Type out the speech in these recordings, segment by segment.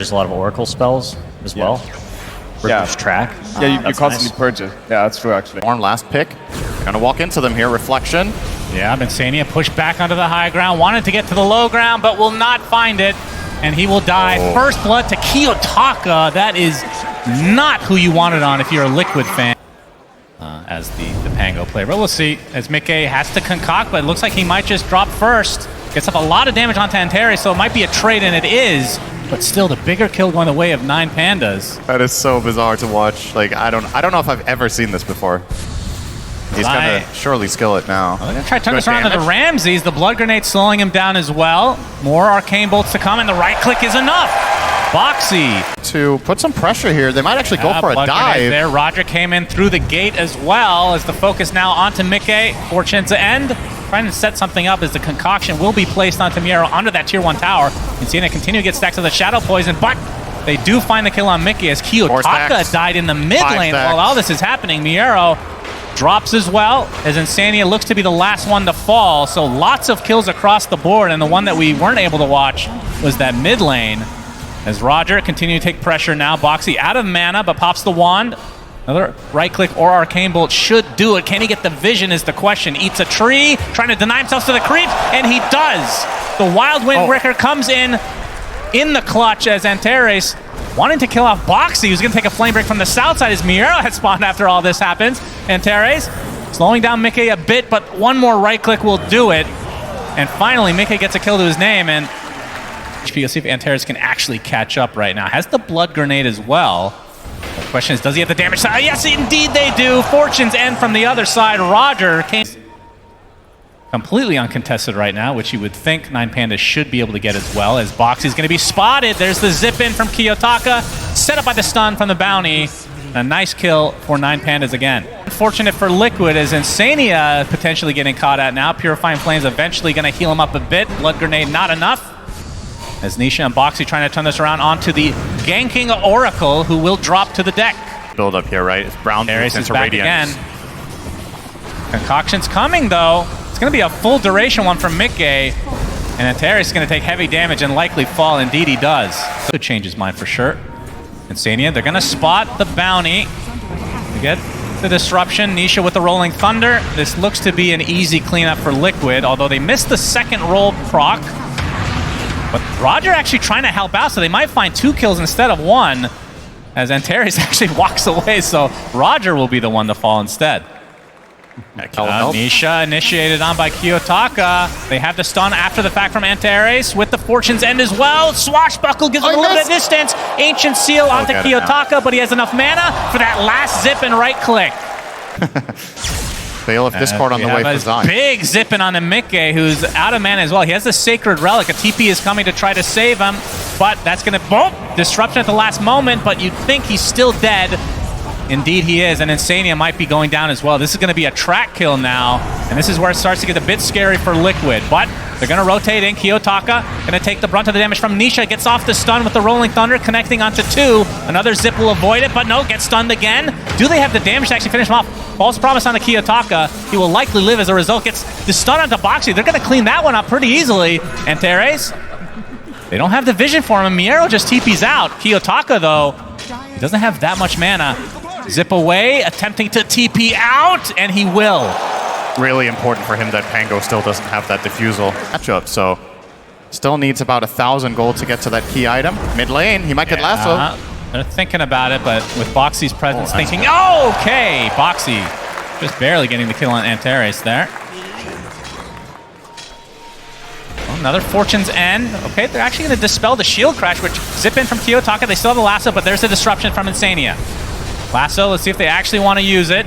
There's a lot of Oracle spells as well. Reverse track. Yeah, you constantly purge it. Yeah, that's true actually. Warren, last pick. Gonna walk into them here. Reflection. Yeah, Insania pushed back onto the high ground, wanted to get to the low ground, but will not find it. And he will die. First blood to Kiyotaka. That is not who you wanted on if you're a Liquid fan. As the Pango player. But we'll see, as Mickey has to concoct, but it looks like he might just drop first. Gets up a lot of damage onto Antares, so it might be a trade, and it is. But still, the bigger kill going the way of 9Pandas. That is so bizarre to watch. Like, I don't know if I've ever seen this before. He's gonna surely skill it now. They're gonna try to turn this around to the Ramses. The Blood Grenade slowing him down as well. More Arcane Bolts to come, and the right click is enough. Boxy to put some pressure here. They might actually go for a dive. There, Roger came in through the gate as well as the focus now onto Mickey. Fortune's end. Trying to set something up as the concoction will be placed onto Miero under that tier 1 tower. And seeing it continue to get stacks of the Shadow Poison, but they do find the kill on Mickey as Kiyotaka died in the mid lane while all this is happening. Miero drops as well as Insania looks to be the last one to fall. So lots of kills across the board, and the one that we weren't able to watch was that mid lane. As Roger continue to take pressure now. Boxy out of mana, but pops the wand. Another right click or Arcane Bolt should do it. Can he get the vision is the question. Eats a tree, trying to deny himself to the creep, and he does. The Wild Windbreaker comes in the clutch as Antares wanting to kill off Boxy, who's going to take a flame break from the south side as Miero had spawned after all this happens. Antares slowing down Mickey a bit, but one more right click will do it. And finally, Mickey gets a kill to his name, and HP, let's see if Antares can actually catch up right now. Has the Blood Grenade as well. The question is, does he have the damage side? Yes, indeed they do. Fortune's end from the other side. Roger came completely uncontested right now, which you would think 9Pandas should be able to get as well, as Boxy's going to be spotted. There's the zip in from Kiyotaka, set up by the stun from the bounty. A nice kill for 9Pandas again. Unfortunate for Liquid as Insania potentially getting caught at now. Purifying Flames eventually going to heal him up a bit. Blood Grenade not enough. As Nisha and Boxy trying to turn this around onto the ganking Oracle, who will drop to the deck. Build up here, right? It's Brown Darius is back again. Concoction's coming, though. It's going to be a full duration one from Mickey. And Antares is going to take heavy damage and likely fall. Indeed, he does. Could change his mind for sure. Insania, they're going to spot the bounty. To get the disruption. Nisha with the Rolling Thunder. This looks to be an easy cleanup for Liquid, although they missed the second roll proc. But Roger actually trying to help out, so they might find 2 kills instead of 1, as Antares actually walks away, so Roger will be the one to fall instead. Nisha initiated on by Kiyotaka. They have the stun after the fact from Antares with the Fortune's End as well. Swashbuckle gives him a little bit of distance. Ancient Seal onto Kiyotaka, but he has enough mana for that last zip and right click. Fail of Discord on the way for Zion. Big zipping on the Mickey, who's out of mana as well. He has the Sacred Relic. A TP is coming to try to save him, but that's going to disruption at the last moment, but you'd think he's still dead. Indeed he is, and Insania might be going down as well. This is going to be a track kill now, and this is where it starts to get a bit scary for Liquid, but they're going to rotate in. Kiyotaka going to take the brunt of the damage from Nisha. Gets off the stun with the Rolling Thunder, connecting onto 2. Another zip will avoid it, but no, gets stunned again. Do they have the damage to actually finish him off? False promise on the Kiyotaka. He will likely live as a result. Gets the stun onto Boxy. They're going to clean that one up pretty easily. Antares, they don't have the vision for him. Miero just TP's out. Kiyotaka, though, he doesn't have that much mana. Zip away, attempting to TP out, and he will. Really important for him that Pango still doesn't have that diffusal matchup, so still needs about 1,000 gold to get to that key item. Mid lane, he might get lasso. They're thinking about it, but with Boxy's presence, thinking, oh, okay, Boxy just barely getting the kill on Antares there. Another Fortune's End. Okay, they're actually going to dispel the shield crash, which zip in from Kiyotaka. They still have the lasso, but there's the disruption from Insania. Lasso, let's see if they actually want to use it.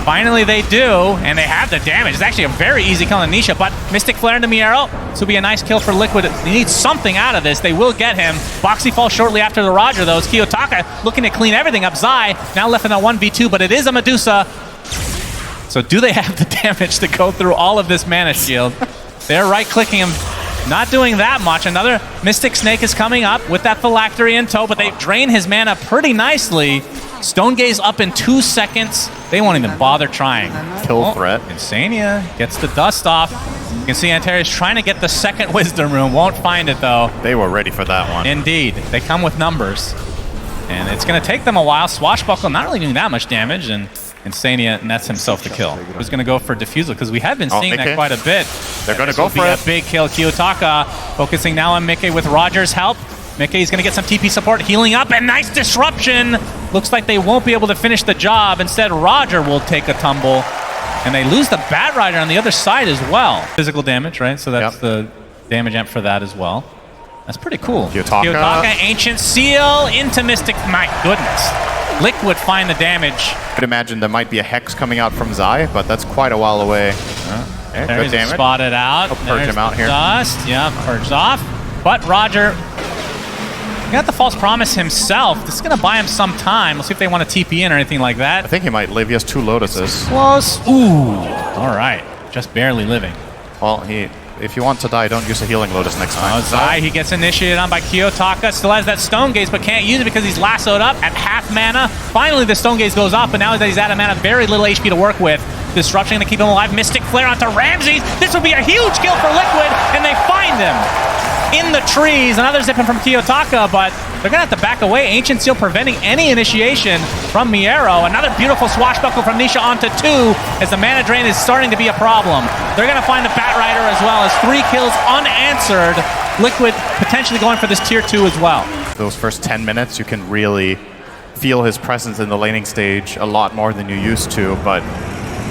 Finally they do, and they have the damage. It's actually a very easy kill on Nisha, but Mystic Flare into Miero. This will be a nice kill for Liquid. They need something out of this. They will get him. Boxy falls shortly after the Roger, though. It's Kiyotaka looking to clean everything up. Zai now left in a 1v2, but it is a Medusa. So do they have the damage to go through all of this mana shield? They're right-clicking him. Not doing that much. Another Mystic Snake is coming up with that Phylactery in tow, but they drain his mana pretty nicely. Stone Gaze up in 2 seconds. They won't even bother trying. Kill threat. Insania gets the dust off. You can see Antares trying to get the second Wisdom Rune. Won't find it, though. They were ready for that one. Indeed. They come with numbers. And it's going to take them a while. Swashbuckle not really doing that much damage, and Insania nets himself the kill. Who's going to go for Diffusal? Because we have been seeing that quite a bit. They're going to go for a big kill. Kiyotaka focusing now on Mickey with Roger's help. Mickey's going to get some TP support, healing up, and nice disruption. Looks like they won't be able to finish the job. Instead, Roger will take a tumble. And they lose the Bat Rider on the other side as well. Physical damage, right? So that's the damage amp for that as well. That's pretty cool. Kiyotaka, Ancient Seal into Mystic. My goodness. Liquid find the damage. I could imagine there might be a Hex coming out from Zai, but that's quite a while away. Okay, good damage. Spotted out. I'll purge him out here. Dust. Yeah, purged off. But Roger got the false promise himself. This is going to buy him some time. We'll see if they want to TP in or anything like that. I think he might live. He has 2 Lotuses. Close. Ooh. All right. Just barely living. Well, if you want to die, don't use a healing Lotus next time. Zai, he gets initiated on by Kiyotaka. Still has that Stone Gaze, but can't use it because he's lassoed up at half mana. Finally, the Stone Gaze goes off, but now that he's out of mana, very little HP to work with. Disruption to keep him alive. Mystic Flare onto Ramses. This would be a huge kill for Liquid, and they find him in the trees. Another zipping from Kiyotaka, but they're going to have to back away. Ancient Seal preventing any initiation from Miero. Another beautiful swashbuckle from Nisha onto 2 as the mana drain is starting to be a problem. They're going to find the Bat Rider as well as 3 kills unanswered. Liquid potentially going for this tier 2 as well. Those first 10 minutes, you can really feel his presence in the laning stage a lot more than you used to, but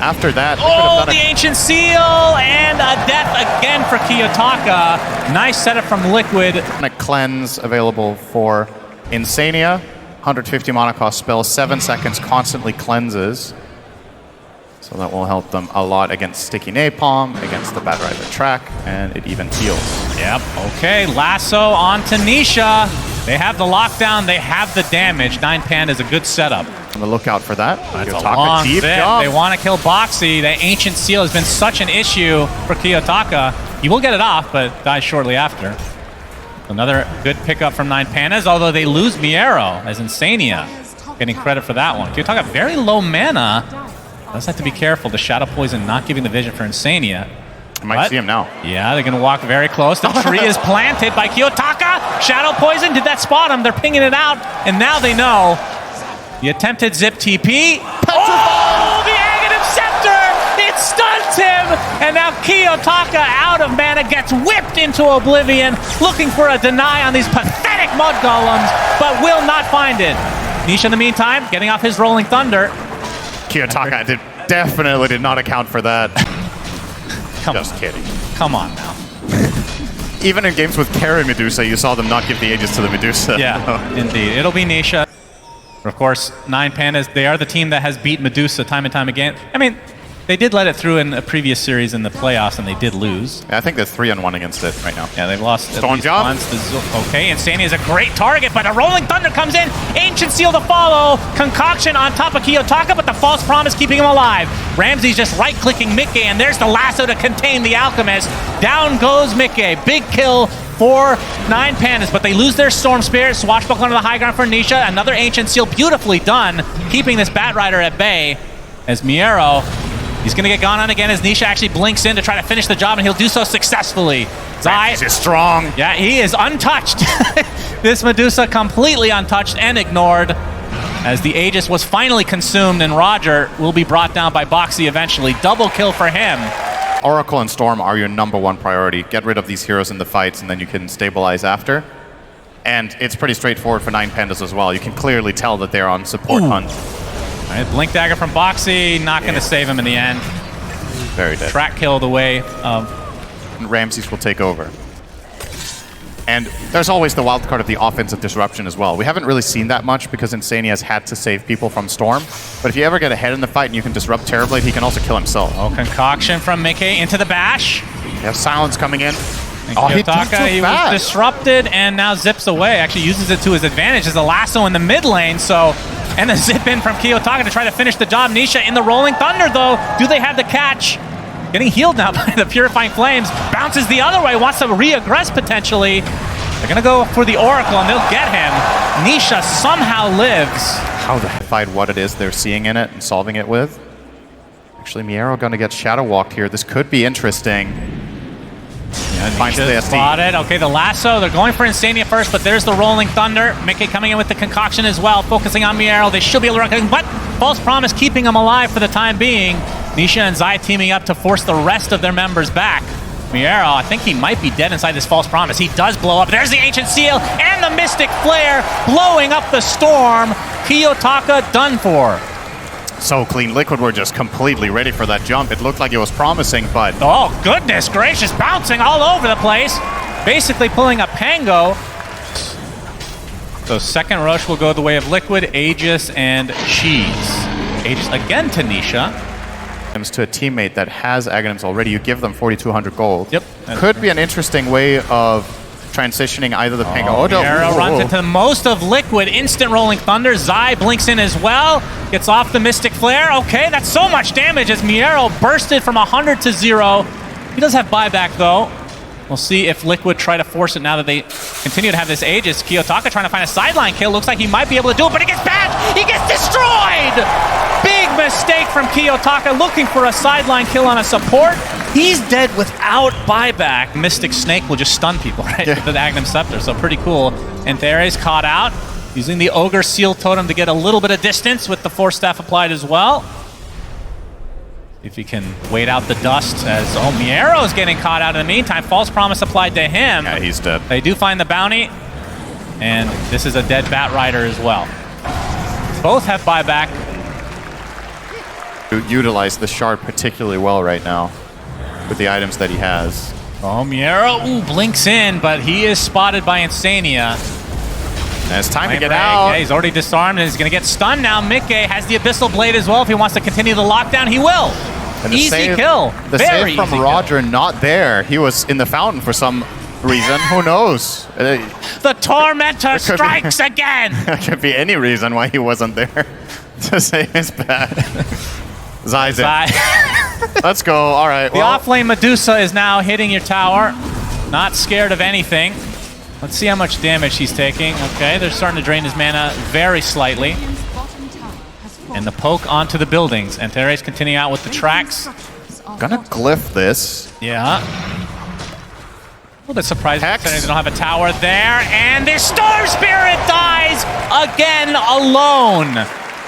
after that, the Ancient Seal and a death again for Kiyotaka. Nice setup from Liquid. A cleanse available for Insania. 150 mana cost spell, 7 seconds, constantly cleanses. So that will help them a lot against Sticky Napalm, against the Bat Rider track, and it even heals. Yep, okay, Lasso on to Nisha. They have the lockdown, they have the damage. 9Pandas is a good setup. On the lookout for that. That's a long zip. They want to kill Boxy. The Ancient Seal has been such an issue for Kiyotaka. He will get it off, but dies shortly after. Another good pickup from 9Pandas, although they lose Miero as Insania. Getting credit for that one. Kiyotaka very low mana. Does have to be careful. The Shadow Poison not giving the vision for Insania. I might see him now. Yeah, they're going to walk very close. The tree is planted by Kiyotaka. Shadow Poison, did that spot him? They're pinging it out, and now they know. The attempted zip TP. Oh, the Aghanim Scepter! It stuns him! And now Kiyotaka, out of mana, gets whipped into oblivion, looking for a deny on these pathetic Mud Golems, but will not find it. Nisha, in the meantime, getting off his Rolling Thunder. Kiyotaka definitely did not account for that. Just kidding. Come on now. Even in games with Carry Medusa, you saw them not give the Aegis to the Medusa. Yeah, indeed. It'll be Nisha. Of course, 9Pandas, they are the team that has beat Medusa time and time again. I mean, they did let it through in a previous series in the playoffs, and they did lose. Yeah, I think they're 3-1 against it right now. Yeah, they've lost Stone Jump. once. Okay, Insania is a great target, but a Rolling Thunder comes in. Ancient Seal to follow. Concoction on top of Kiyotaka, but the false promise keeping him alive. Ramsey's just right-clicking Mickey, and there's the lasso to contain the Alchemist. Down goes Mickey. Big kill for 9Pandas, but they lose their Storm Spirit. Swashbuckle onto the high ground for Nisha. Another Ancient Seal, beautifully done, keeping this Bat Rider at bay. As Miero, he's going to get gone on again as Nisha actually blinks in to try to finish the job, and he'll do so successfully. Zai is strong. Yeah, he is untouched. This Medusa completely untouched and ignored as the Aegis was finally consumed, and Roger will be brought down by Boxy eventually. Double kill for him. Oracle and Storm are your #1 priority. Get rid of these heroes in the fights, and then you can stabilize after. And it's pretty straightforward for 9Pandas as well. You can clearly tell that they're on support hunt. All right, Blink Dagger from Boxy, not going to save him in the end. Very dead. Track kill the way of... And Ramses will take over. And there's always the wild card of the offensive disruption as well. We haven't really seen that much because Insania has had to save people from Storm. But if you ever get ahead in the fight and you can disrupt Terrorblade, he can also kill himself. Oh, Concoction from Mickey into the bash. You have Silence coming in. Kiyotaka, he was disrupted and now zips away. Actually uses it to his advantage as a lasso in the mid lane. So, and the zip in from Kiyotaka to try to finish the job. Nisha in the Rolling Thunder though. Do they have the catch? Getting healed now by the Purifying Flames. Bounces the other way, wants to re-aggress potentially. They're going to go for the Oracle and they'll get him. Nisha somehow lives. How to find what it is they're seeing in it and solving it with. Actually, Miero going to get Shadow Walked here. This could be interesting. Finds the Nisha SD. spotted. Okay, the lasso. They're going for Insania first, but there's the Rolling Thunder. Mickey coming in with the concoction as well, focusing on Miero. They should be able to run, but False Promise keeping them alive for the time being. Nisha and Zai teaming up to force the rest of their members back. Miero, I think he might be dead inside this False Promise. He does blow up. There's the Ancient Seal and the Mystic Flare blowing up the storm. Kiyotaka done for. So clean. Liquid were just completely ready for that jump. It looked like it was promising, but... Oh, goodness gracious, bouncing all over the place. Basically pulling a Pango. So second rush will go the way of Liquid, Aegis, and Cheese. Aegis again to Nisha. To a teammate that has Aghanims already, you give them 4,200 gold. Yep. Could be an interesting way of transitioning either the Pango. Oh, no. Miero Whoa. runs into the most of Liquid. Instant Rolling Thunder. Zai blinks in as well. Gets off the Mystic Flare. Okay, that's so much damage as Miero bursted from 100 to 0. He does have buyback, though. We'll see if Liquid try to force it now that they continue to have this Aegis. Kiyotaka trying to find a sideline kill. Looks like he might be able to do it, but he gets back! He gets destroyed! Big mistake from Kiyotaka, looking for a sideline kill on a support. He's dead without buyback. Mystic Snake will just stun people, right? Yeah. With the Agnum Scepter, so pretty cool. And Theres caught out, using the Ogre Seal Totem to get a little bit of distance with the Force Staff applied as well. If he can wait out the dust as Miero's getting caught out in the meantime. False Promise applied to him. Yeah, he's dead. They do find the bounty, and this is a dead Bat Rider as well. Both have buyback. Utilize the shard particularly well right now with the items that he has. Miero blinks in, but he is spotted by Insania. And it's time to get Break. out. Yeah, he's already disarmed and he's going to get stunned now. Mickey has the Abyssal Blade as well. If he wants to continue the lockdown, he will. And the Easy save, kill. The Very save from easy Roger not there. He was in the fountain for some reason. Who knows? The Tormentor strikes again. There could be any reason why he wasn't there to save his back. Zai's in. Let's go. All right. The offlane Medusa is now hitting your tower. Not scared of anything. Let's see how much damage he's taking. Okay, they're starting to drain his mana very slightly. And the poke onto the buildings. And Teres continuing out with the tracks. Gonna glyph this. Yeah. A little bit surprised Hex. they don't have a tower there. And the Storm Spirit dies again alone.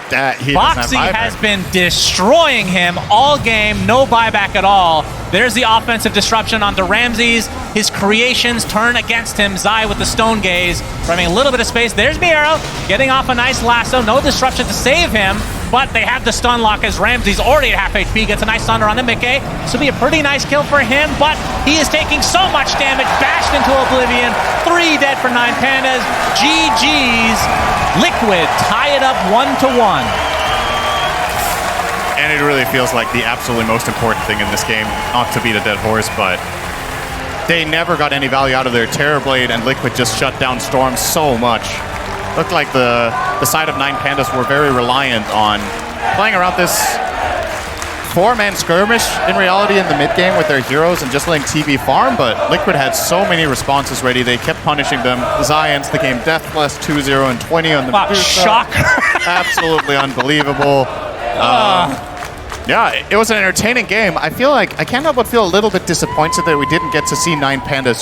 He Boxy has been destroying him all game, no buyback at all. There's the offensive disruption onto Ramses. His creations turn against him. Zai with the Stone Gaze, having a little bit of space. There's Miero getting off a nice lasso. No disruption to save him, but they have the stun lock as Ramses already at half HP. Gets a nice thunder on the Mickey. This will be a pretty nice kill for him, but he is taking so much damage, bashed into oblivion. 3 dead for 9Pandas. GG's. Liquid tie it up 1-1. And it really feels like the absolutely most important thing in this game, not to beat a dead horse, but they never got any value out of their Terrorblade, and Liquid just shut down Storm so much. Looked like the side of 9Pandas were very reliant on playing around this 4-man skirmish in reality in the mid game with their heroes and just letting TV farm, but Liquid had so many responses ready. They kept punishing them. Zai ends the game deathless, 2-0 and 20 on the Wow, Medusa. shocker. Absolutely unbelievable. Yeah, it was an entertaining game. I feel like I can't help but feel a little bit disappointed that we didn't get to see 9Pandas